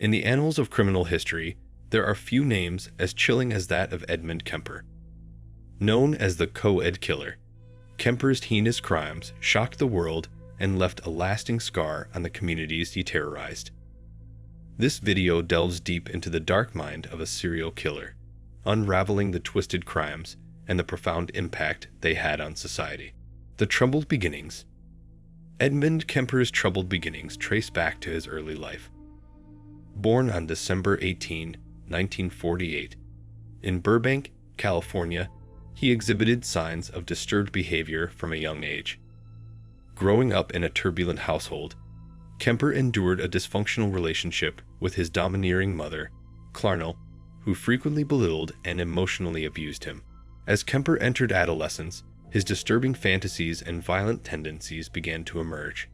In the annals of criminal history, there are few names as chilling as that of Edmund Kemper. Known as the co-ed killer, Kemper's heinous crimes shocked the world and left a lasting scar on the communities he terrorized. This video delves deep into the dark mind of a serial killer, unraveling the twisted crimes and the profound impact they had on society. The troubled beginnings. Edmund Kemper's troubled beginnings trace back to his early life. Born on December 18, 1948, in Burbank, California, he exhibited signs of disturbed behavior from a young age. Growing up in a turbulent household, Kemper endured a dysfunctional relationship with his domineering mother, Clarnell, who frequently belittled and emotionally abused him. As Kemper entered adolescence, his disturbing fantasies and violent tendencies began to emerge.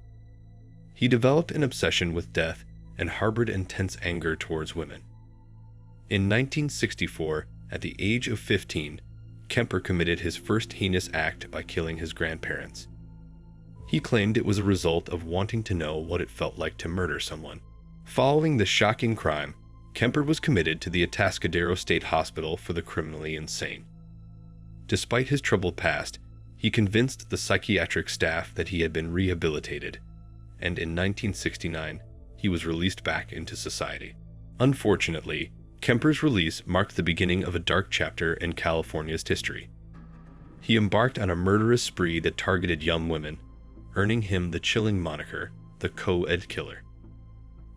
He developed an obsession with death and harbored intense anger towards women. In 1964, at the age of 15, Kemper committed his first heinous act by killing his grandparents. He claimed it was a result of wanting to know what it felt like to murder someone. Following this shocking crime, Kemper was committed to the Atascadero State Hospital for the criminally insane. Despite his troubled past, he convinced the psychiatric staff that he had been rehabilitated, and in 1969, he was released back into society. Unfortunately, Kemper's release marked the beginning of a dark chapter in California's history. He embarked on a murderous spree that targeted young women, earning him the chilling moniker, the co-ed killer.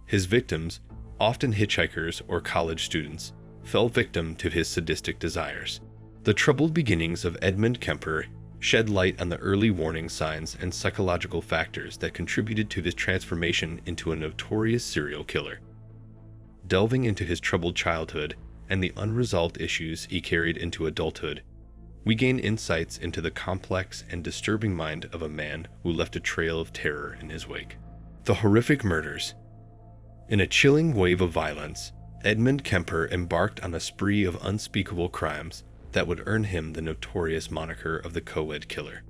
His victims, often hitchhikers or college students, fell victim to his sadistic desires. The troubled beginnings of Edmund Kemper shed light on the early warning signs and psychological factors that contributed to his transformation into a notorious serial killer. Delving into his troubled childhood and the unresolved issues he carried into adulthood, we gain insights into the complex and disturbing mind of a man who left a trail of terror in his wake. The horrific murders. In a chilling wave of violence, Edmund Kemper embarked on a spree of unspeakable crimes that would earn him the notorious moniker of the co-ed killer.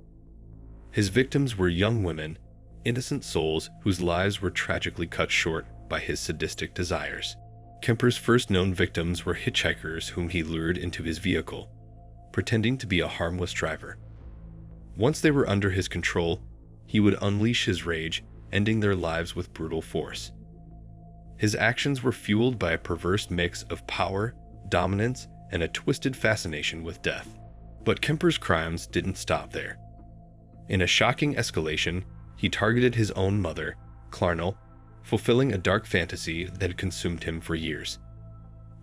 His victims were young women, innocent souls whose lives were tragically cut short by his sadistic desires. Kemper's first known victims were hitchhikers whom he lured into his vehicle, pretending to be a harmless driver. Once they were under his control, he would unleash his rage, ending their lives with brutal force. His actions were fueled by a perverse mix of power, dominance, and a twisted fascination with death. But Kemper's crimes didn't stop there. In a shocking escalation, he targeted his own mother, Clarnell, fulfilling a dark fantasy that had consumed him for years.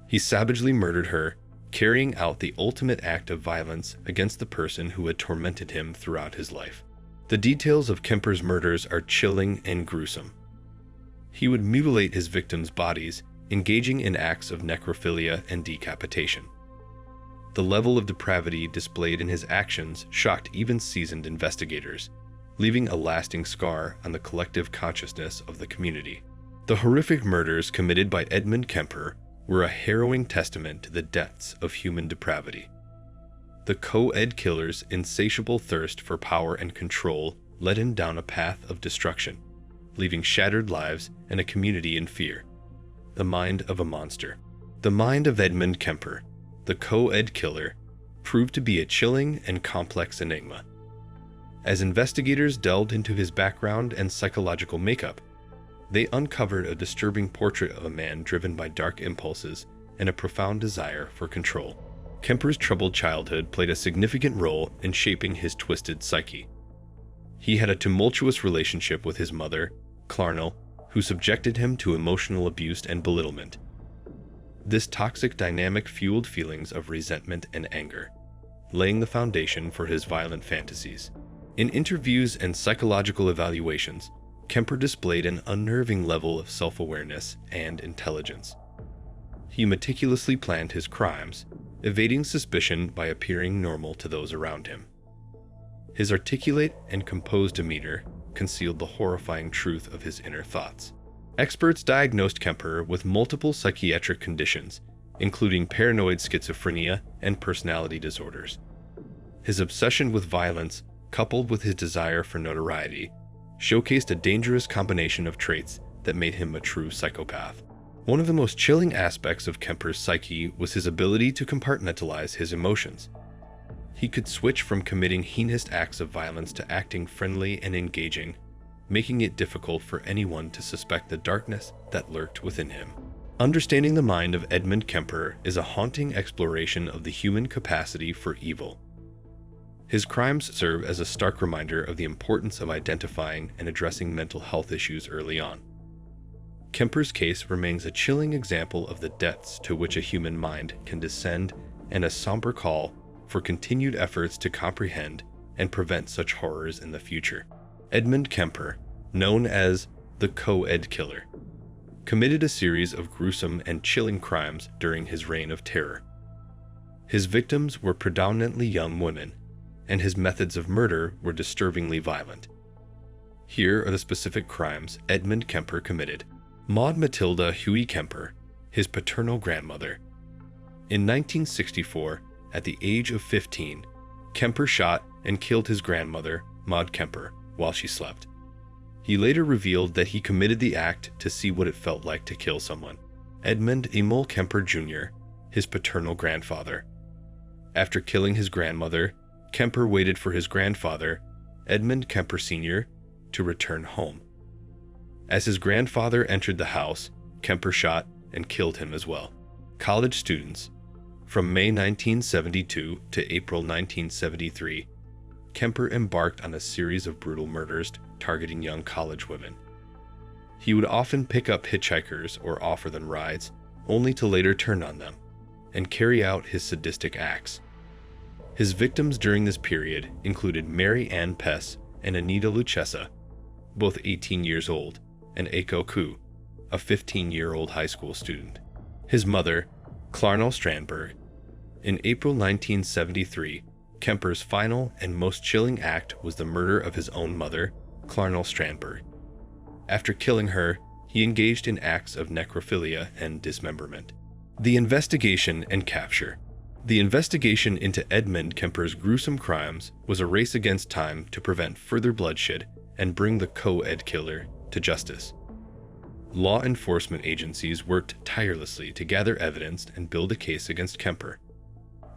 He savagely murdered her, carrying out the ultimate act of violence against the person who had tormented him throughout his life. The details of Kemper's murders are chilling and gruesome. He would mutilate his victims' bodies, engaging in acts of necrophilia and decapitation. The level of depravity displayed in his actions shocked even seasoned investigators, leaving a lasting scar on the collective consciousness of the community. The horrific murders committed by Edmund Kemper were a harrowing testament to the depths of human depravity. The co-ed killer's insatiable thirst for power and control led him down a path of destruction, leaving shattered lives and a community in fear. The mind of a monster. The mind of Edmund Kemper, the co-ed killer, proved to be a chilling and complex enigma. As investigators delved into his background and psychological makeup, they uncovered a disturbing portrait of a man driven by dark impulses and a profound desire for control. Kemper's troubled childhood played a significant role in shaping his twisted psyche. He had a tumultuous relationship with his mother, Clarnell, who subjected him to emotional abuse and belittlement. This toxic dynamic fueled feelings of resentment and anger, laying the foundation for his violent fantasies. In interviews and psychological evaluations, Kemper displayed an unnerving level of self-awareness and intelligence. He meticulously planned his crimes, evading suspicion by appearing normal to those around him. His articulate and composed demeanor concealed the horrifying truth of his inner thoughts. Experts diagnosed Kemper with multiple psychiatric conditions, including paranoid schizophrenia and personality disorders. His obsession with violence, coupled with his desire for notoriety, showcased a dangerous combination of traits that made him a true psychopath. One of the most chilling aspects of Kemper's psyche was his ability to compartmentalize his emotions. He could switch from committing heinous acts of violence to acting friendly and engaging, making it difficult for anyone to suspect the darkness that lurked within him. Understanding the mind of Edmund Kemper is a haunting exploration of the human capacity for evil. His crimes serve as a stark reminder of the importance of identifying and addressing mental health issues early on. Kemper's case remains a chilling example of the depths to which a human mind can descend and a somber call for continued efforts to comprehend and prevent such horrors in the future. Edmund Kemper, known as the Co-Ed Killer, committed a series of gruesome and chilling crimes during his reign of terror. His victims were predominantly young women, and his methods of murder were disturbingly violent. Here are the specific crimes Edmund Kemper committed. Maud Matilda Huey Kemper, his paternal grandmother. In 1964, at the age of 15, Kemper shot and killed his grandmother, Maud Kemper, while she slept. He later revealed that he committed the act to see what it felt like to kill someone. Edmund Emil Kemper Jr., his paternal grandfather. After killing his grandmother, Kemper waited for his grandfather, Edmund Kemper Sr., to return home. As his grandfather entered the house, Kemper shot and killed him as well. College students. From May 1972 to April 1973, Kemper embarked on a series of brutal murders targeting young college women. He would often pick up hitchhikers or offer them rides, only to later turn on them and carry out his sadistic acts. His victims during this period included Mary Ann Pess and Anita Lucchesa, both 18 years old, and Aiko Ku, a 15-year-old high school student. His mother, Clarnell Strandberg. In April 1973, Kemper's final and most chilling act was the murder of his own mother, Clarnell Strandberg. After killing her, he engaged in acts of necrophilia and dismemberment. The investigation and capture. The investigation into Edmund Kemper's gruesome crimes was a race against time to prevent further bloodshed and bring the Co-Ed Killer to justice. Law enforcement agencies worked tirelessly to gather evidence and build a case against Kemper,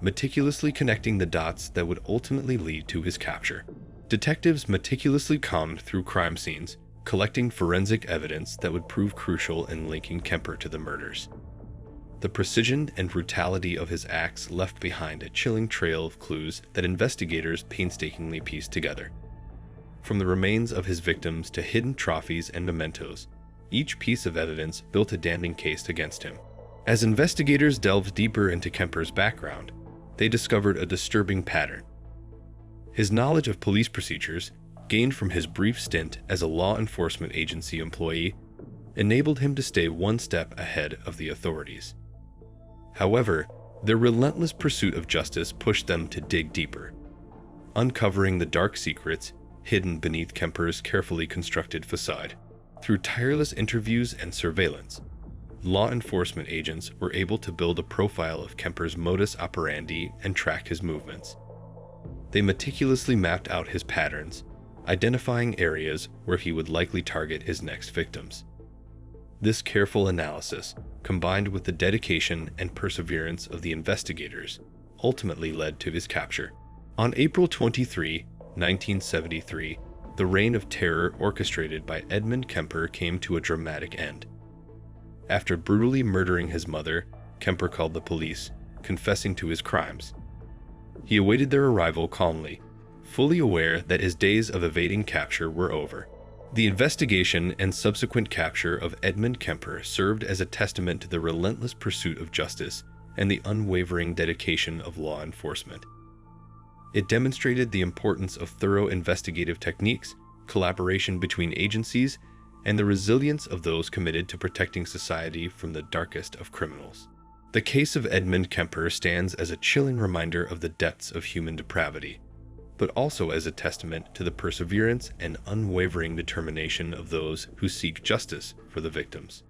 meticulously connecting the dots that would ultimately lead to his capture. Detectives meticulously combed through crime scenes, collecting forensic evidence that would prove crucial in linking Kemper to the murders. The precision and brutality of his acts left behind a chilling trail of clues that investigators painstakingly pieced together. From the remains of his victims to hidden trophies and mementos, each piece of evidence built a damning case against him. As investigators delved deeper into Kemper's background, they discovered a disturbing pattern. His knowledge of police procedures, gained from his brief stint as a law enforcement agency employee, enabled him to stay one step ahead of the authorities. However, their relentless pursuit of justice pushed them to dig deeper, uncovering the dark secrets hidden beneath Kemper's carefully constructed facade. Through tireless interviews and surveillance, law enforcement agents were able to build a profile of Kemper's modus operandi and track his movements. They meticulously mapped out his patterns, identifying areas where he would likely target his next victims. This careful analysis, combined with the dedication and perseverance of the investigators, ultimately led to his capture. On April 23, 1973, the reign of terror orchestrated by Edmund Kemper came to a dramatic end. After brutally murdering his mother, Kemper called the police, confessing to his crimes. He awaited their arrival calmly, fully aware that his days of evading capture were over. The investigation and subsequent capture of Edmund Kemper served as a testament to the relentless pursuit of justice and the unwavering dedication of law enforcement. It demonstrated the importance of thorough investigative techniques, collaboration between agencies, and the resilience of those committed to protecting society from the darkest of criminals. The case of Edmund Kemper stands as a chilling reminder of the depths of human depravity, but also as a testament to the perseverance and unwavering determination of those who seek justice for the victims.